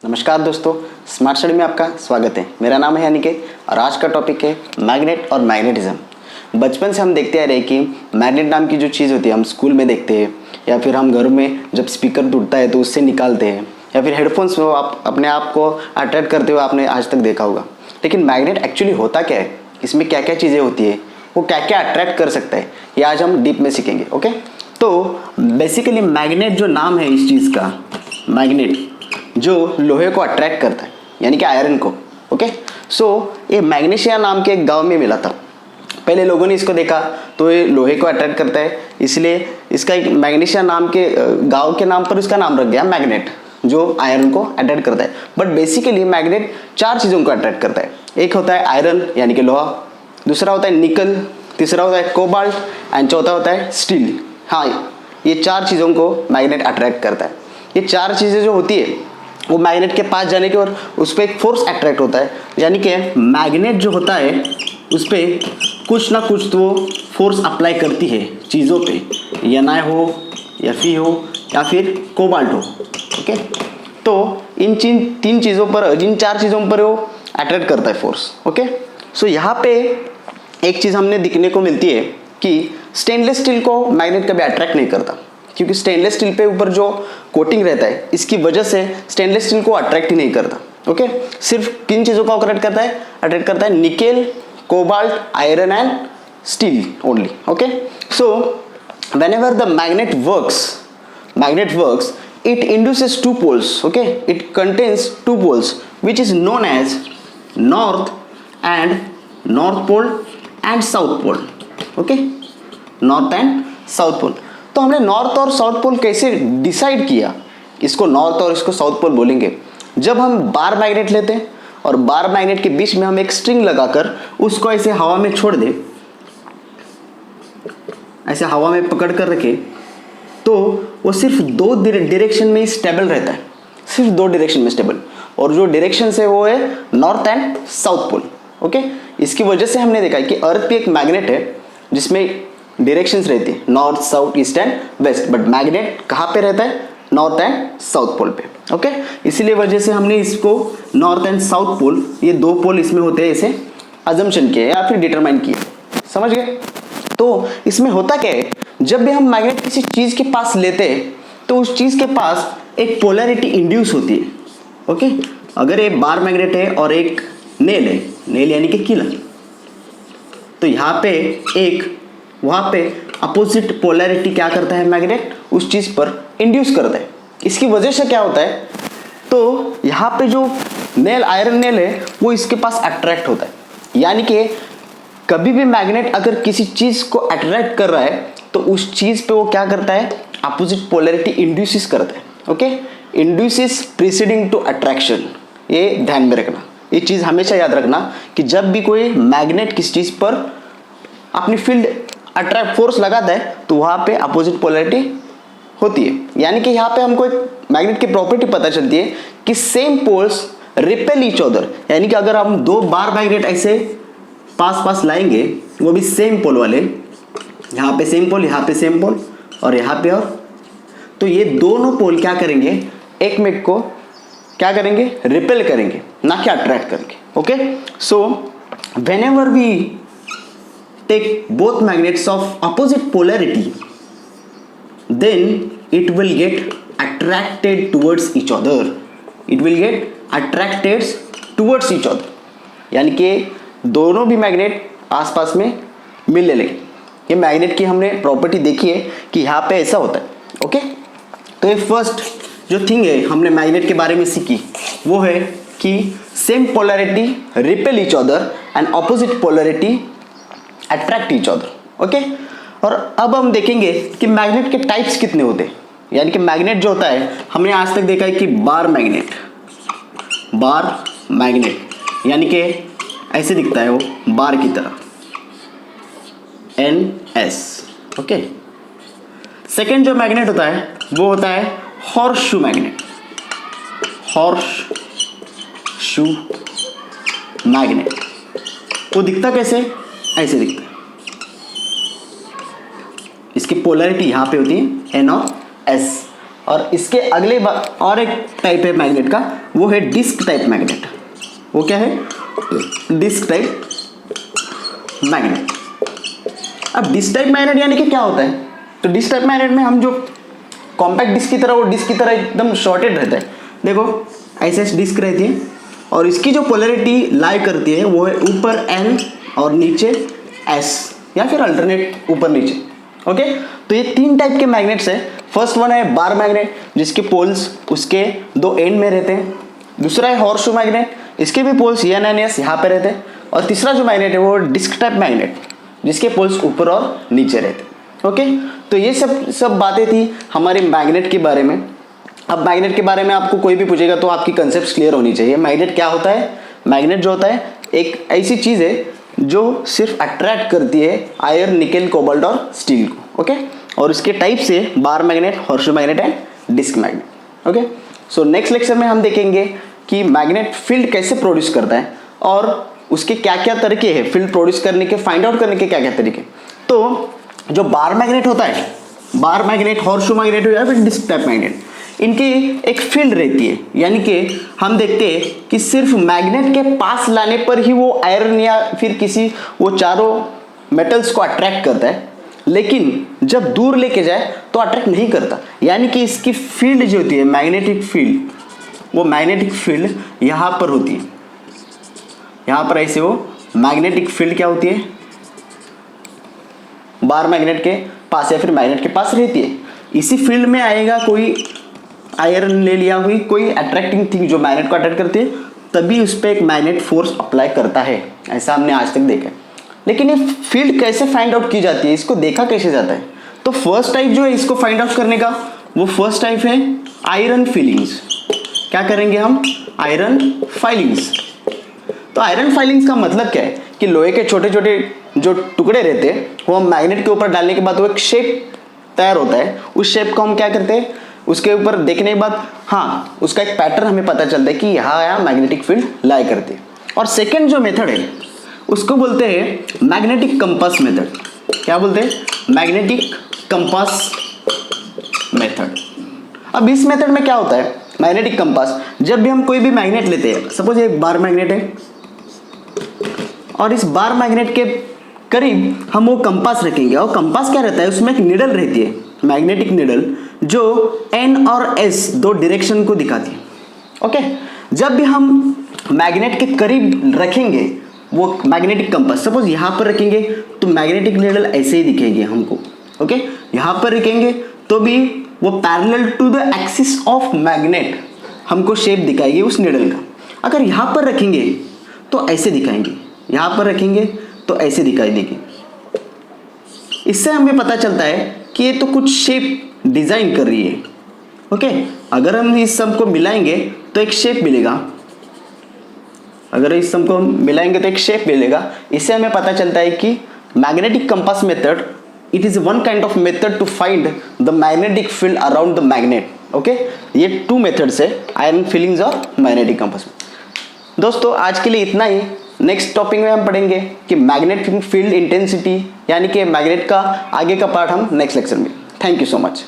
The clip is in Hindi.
नमस्कार दोस्तों, स्मार्ट स्टडी में आपका स्वागत है। मेरा नाम है अनिकेत और आज का टॉपिक है मैग्नेट और मैग्नेटिज्म। बचपन से हम देखते आ रहे हैं कि मैग्नेट नाम की जो चीज़ होती है हम स्कूल में देखते हैं या फिर हम घर में जब स्पीकर टूटता है तो उससे निकालते हैं या फिर हेडफोन्स में आप अपने आप को अट्रैक्ट करते हुए आपने आज तक देखा होगा। लेकिन मैग्नेट एक्चुअली होता क्या है, इसमें क्या क्या चीज़ें होती है, वो क्या क्या अट्रैक्ट कर सकता है, ये आज हम डीप में सीखेंगे। ओके, तो बेसिकली मैग्नेट जो नाम है इस चीज़ का, मैग्नेट जो लोहे को अट्रैक्ट करता है यानी कि आयरन को। ओके, सो ये मैग्नीशिया नाम के एक गांव में मिला था। पहले लोगों ने इसको देखा तो ये लोहे को अट्रैक्ट करता है, इसलिए इसका एक मैग्नीशिया नाम के गांव के नाम पर इसका नाम रख गया मैग्नेट, जो आयरन को अट्रैक्ट करता है। बट बेसिकली मैग्नेट चार चीज़ों को अट्रैक्ट करता है। एक होता है आयरन यानी कि लोहा, दूसरा होता है निकल, तीसरा होता है कोबाल्ट एंड चौथा होता है स्टील। हाँ, ये चार चीज़ों को मैग्नेट अट्रैक्ट करता है। ये चार चीज़ें जो होती है वो मैग्नेट के पास जाने के और उस पर एक फोर्स अट्रैक्ट होता है, यानी कि मैग्नेट जो होता है उस पर कुछ ना कुछ तो फोर्स अप्लाई करती है चीज़ों पे, Na हो या Fe हो या फिर कोबाल्ट हो। ओके, तो इन तीन चीज़ों पर, जिन चार चीज़ों पर वो अट्रैक्ट करता है फोर्स। ओके, सो यहाँ पे एक चीज़ हमने दिखने को मिलती है कि स्टेनलेस स्टील को मैग्नेट कभी अट्रैक्ट नहीं करता, क्योंकि स्टेनलेस स्टील पे ऊपर जो कोटिंग रहता है इसकी वजह से स्टेनलेस स्टील को अट्रैक्ट ही नहीं करता। ओके, सिर्फ किन चीज़ों को अट्रैक्ट करता है nickel, cobalt, iron and steel only. Okay, so whenever the magnet works, it induces two poles. Okay, it contains two poles which is known as north pole and south pole. Okay, north and south pole. तो हमने नॉर्थ और साउथ पोल कैसे डिसाइड किया, इसको नॉर्थ और इसको साउथ पोल बोलेंगे। जब हम बार मैग्नेट लेते हैं और बार मैग्नेट के बीच में हम एक स्ट्रिंग लगाकर उसको ऐसे हवा में छोड़ दें, ऐसे हवा में पकड़ कर रखे, तो वो सिर्फ दो डायरेक्शन में ही स्टेबल रहता है, सिर्फ दो डायरेक्शन में स्टेबल, और जो डायरेक्शन है वो है north and south pole. Okay, इसकी वजह से हमने देखा है कि अर्थ पे एक मैग्नेट है जिसमें डायरेक्शंस रहती है north, south, east and west, but magnet कहाँ पे रहता है, नॉर्थ एंड साउथ पोल पे। ओके, इसीलिए वजह से हमने इसको नॉर्थ एंड साउथ पोल, ये दो पोल इसमें होते हैं, इसे अजम्पशन किया या फिर डिटरमाइन किया। समझ गए? तो इसमें होता क्या है, जब भी हम मैग्नेट किसी चीज़ के पास लेते हैं तो उस चीज़ के पास एक पोलैरिटी इंड्यूस होती है। ओके, अगर एक बार मैग्नेट है और एक नेल है, नेल यानी कि कीला, तो यहाँ पे एक, वहाँ पे अपोजिट पोलैरिटी क्या करता है, मैग्नेट उस चीज़ पर इंड्यूस करता है। इसकी वजह से क्या होता है, तो यहाँ पे जो नेल, आयरन नेल है, वो इसके पास अट्रैक्ट होता है। यानी कि कभी भी मैग्नेट अगर किसी चीज़ को अट्रैक्ट कर रहा है तो उस चीज़ पे वो क्या करता है, अपोजिट पोलैरिटी इंड्यूसिस करता है। ओके, इंड्यूसिस प्रीसीडिंग टू अट्रैक्शन, ये ध्यान में रखना, ये चीज़ हमेशा याद रखना कि जब भी कोई मैग्नेट किसी चीज़ पर अपनी फील्ड अट्रैक्ट फोर्स लगाता है तो वहाँ पे अपोजिट पोलैरिटी होती है। यानी कि यहाँ पे हमको एक मैग्नेट की प्रॉपर्टी पता चलती है कि same poles repel each other, यानी कि अगर हम दो बार मैग्नेट ऐसे पास लाएंगे, वो भी सेम पोल वाले, यहाँ पे सेम पोल, यहाँ पे सेम पोल और यहाँ पे, और तो ये दोनों पोल क्या करेंगे, एक में को क्या करेंगे, रिपेल करेंगे, ना कि अट्रैक्ट करेंगे। Okay, so whenever we take both magnets of opposite polarity, then it will get attracted towards each other. It will get attracted towards each other. यानी कि दोनों भी मैग्नेट आसपास में मिलने लगे। ये मैग्नेट की हमने प्रॉपर्टी देखी है कि यहाँ पे ऐसा होता है। ओके, तो ये फर्स्ट जो थिंग है हमने मैग्नेट के बारे में सीखी वो है कि same polarity repel each other and opposite polarity attract each other. Okay, और अब हम देखेंगे कि मैग्नेट के टाइप्स कितने होते हैं। यानी कि मैग्नेट जो होता है, हमने आज तक देखा है कि बार मैग्नेट यानी कि ऐसे दिखता है वो बार की तरह, NS। ओके, सेकेंड जो मैग्नेट होता है वो होता है हॉर्स शू मैग्नेट। वो दिखता कैसे, ऐसे दिखता है, इसकी पोलैरिटी यहाँ पे होती है N और S। और इसके अगले और एक टाइप है मैग्नेट का वो है डिस्क टाइप मैग्नेट। वो क्या है? Disc type magnet. अब डिस्क टाइप मैग्नेट यानी कि क्या होता है? तो डिस्क टाइप मैग्नेट में हम जो कॉम्पैक्ट डिस्क की तरह, वो डिस्क की तरह एकदम शॉर्टेड रहता है। देखो ऐसे डिस्क रहती है और इसकी जो पोलैरिटी लाई करती है वो है ऊपर N और नीचे S, या फिर अल्टरनेट ऊपर नीचे। ओके, तो ये 3 टाइप के मैग्नेट्स है। फर्स्ट वन है बार मैग्नेट, जिसके पोल्स उसके 2 एंड में रहते हैं। दूसरा है हॉर्सशू मैग्नेट, इसके भी पोल्स N और S यहाँ पे रहते हैं। और तीसरा जो मैग्नेट है वो डिस्क टाइप मैग्नेट, जिसके पोल्स ऊपर और नीचे रहते हैं। ओके, तो ये सब बातें थी हमारे मैग्नेट के बारे में। अब मैग्नेट के बारे में आपको कोई भी पूछेगा तो आपकी कंसेप्ट क्लियर होनी चाहिए। मैग्नेट क्या होता है? मैग्नेट जो होता है एक ऐसी चीज है जो सिर्फ अट्रैक्ट करती है आयरन, निकेल, कोबाल्ट और स्टील को। ओके, और उसके टाइप से bar magnet, horseshoe magnet and disc magnet. Okay, so next lecture में हम देखेंगे कि मैग्नेट फील्ड कैसे प्रोड्यूस करता है और उसके क्या क्या तरीके हैं फील्ड प्रोड्यूस करने के, फाइंड आउट करने के क्या क्या तरीके। तो जो बार मैग्नेट होता है, बार मैग्नेट, हॉर्सशू मैग्नेट या फिर डिस्क टाइप मैग्नेट, इनकी एक फील्ड रहती है। यानी कि हम देखते हैं कि सिर्फ मैग्नेट के पास लाने पर ही वो आयरन या फिर किसी वो चारों मेटल्स को अट्रैक्ट करता है, लेकिन जब दूर लेके जाए तो अट्रैक्ट नहीं करता। यानी कि इसकी फील्ड जो होती है मैग्नेटिक फील्ड, वो मैग्नेटिक फील्ड यहाँ पर होती है। यहाँ पर ऐसे वो मैग्नेटिक फील्ड क्या होती है? बार मैग्नेट के पास या फिर मैग्नेट के पास रहती है। इसी फील्ड में आएगा कोई आयरन ले लिया, हुई कोई अट्रैक्टिंग थिंग जो मैग्नेट को अट्रैक्ट करती है, तभी उस पर एक मैग्नेट फोर्स अप्लाई करता है। ऐसा हमने आज तक देखा है। लेकिन ये फील्ड कैसे फाइंड आउट की जाती है, इसको देखा कैसे जाता है? तो फर्स्ट टाइप जो है इसको फाइंड आउट करने का, वो फर्स्ट टाइप है आयरन फीलिंग्स। क्या करेंगे हम? Iron filings. तो आयरन फाइलिंग्स का मतलब क्या है कि लोहे के छोटे छोटे जो टुकड़े रहते हैं वो हम मैग्नेट के ऊपर डालने के बाद वो एक शेप तैयार होता है। उस शेप को हम क्या करते हैं, उसके ऊपर देखने के बाद हाँ उसका एक पैटर्न हमें पता चलता है कि यहाँ मैग्नेटिक फील्ड लाई करती है। और सेकेंड जो मेथड है उसको बोलते हैं मैग्नेटिक कंपास मेथड। क्या बोलते हैं? Magnetic compass method. अब इस मेथड में क्या होता है? मैग्नेटिक कंपास, जब भी हम कोई भी मैग्नेट लेते हैं, सपोज एक बार मैग्नेट है और इस बार मैग्नेट के करीब हम वो कंपास रखेंगे, और कंपास क्या रहता है? उसमें एक निडल रहती है, मैग्नेटिक निडल, जो N और S 2 डायरेक्शन को दिखाती है। ओके, जब भी हम मैग्नेट के करीब रखेंगे वो मैग्नेटिक कंपास, सपोज यहाँ पर रखेंगे तो मैग्नेटिक निडल ऐसे ही दिखेगी हमको। ओके, यहाँ पर रखेंगे तो भी वो parallel to the axis of magnet हमको शेप दिखाएगी उस निडल का। अगर यहाँ पर रखेंगे तो ऐसे दिखाएंगे, यहाँ पर रखेंगे तो ऐसे दिखाई देगी। इससे हमें पता चलता है कि ये तो कुछ शेप डिजाइन कर रही है। ओके, अगर हम इस सब को मिलाएंगे तो एक शेप मिलेगा, अगर इस सब को मिलाएंगे तो एक शेप मिलेगा। इससे हमें पता चलता है कि magnetic compass method, it is one kind of method to find the magnetic field around the magnet. Okay, ये 2 मेथड्स है, आयरन फीलिंग्स और मैग्नेटिक कंपास। दोस्तों आज के लिए इतना ही। नेक्स्ट टॉपिक में हम पढ़ेंगे कि मैग्नेटिक फील्ड इंटेंसिटी, यानी कि मैग्नेट का आगे का पार्ट हम नेक्स्ट लेक्चर में। Thank you so much.